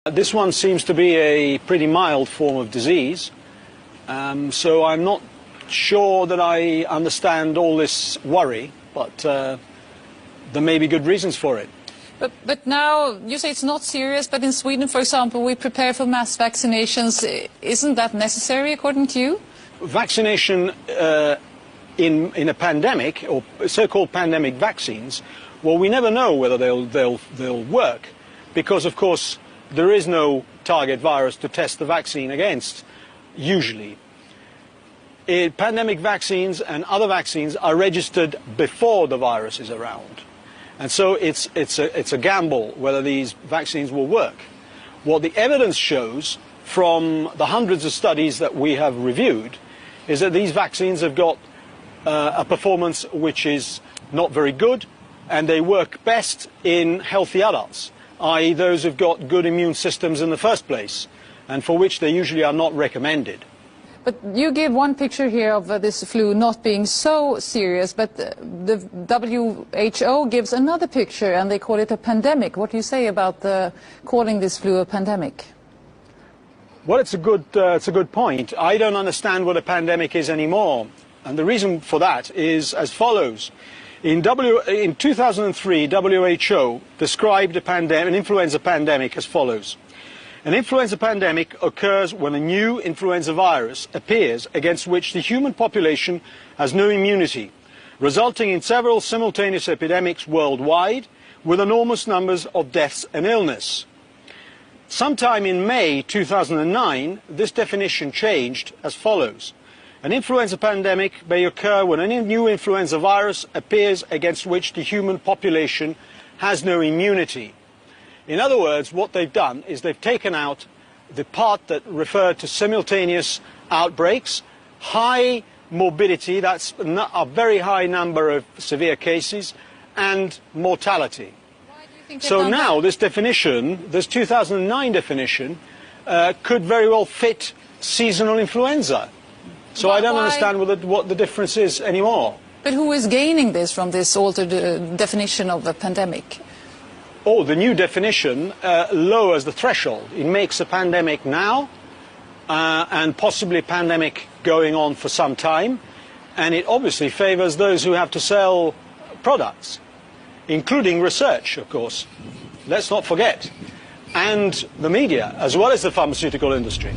This one seems to be a pretty mild form of disease, so I'm not sure that I understand all this worry, but there may be good reasons for it. But now you say it's not serious, but in Sweden, for example, we prepare for mass vaccinations. Isn't that necessary, according to you? Vaccination in a pandemic, or so-called pandemic vaccines, well, we never know whether they'll work, because, of course, there is no target virus to test the vaccine against, usually. Pandemic vaccines and other vaccines are registered before the virus is around. And so it's a gamble whether these vaccines will work. What the evidence shows from the hundreds of studies that we have reviewed is that these vaccines have got a performance which is not very good, and they work best in healthy adults, i.e. those who've got good immune systems in the first place, and for which they usually are not recommended. But you give one picture here of this flu not being so serious, but the WHO gives another picture, and they call it a pandemic. What do you say about calling this flu a pandemic? Well, it's a good point. I don't understand what a pandemic is anymore, and the reason for that is as follows. In 2003, WHO described an influenza pandemic as follows. An influenza pandemic occurs when a new influenza virus appears against which the human population has no immunity, resulting in several simultaneous epidemics worldwide with enormous numbers of deaths and illness. Sometime in May 2009, this definition changed as follows. An influenza pandemic may occur when any new influenza virus appears against which the human population has no immunity. In other words, what they've done is they've taken out the part that referred to simultaneous outbreaks, high morbidity, that's a very high number of severe cases, and mortality. Why do you think so now this definition, this 2009 definition, could very well fit seasonal influenza. So I don't understand what the difference is anymore. But who is gaining this from this altered definition of a pandemic? Oh, the new definition lowers the threshold. It makes a pandemic now and possibly a pandemic going on for some time. And it obviously favors those who have to sell products, including research, of course. Let's not forget. And the media, as well as the pharmaceutical industry.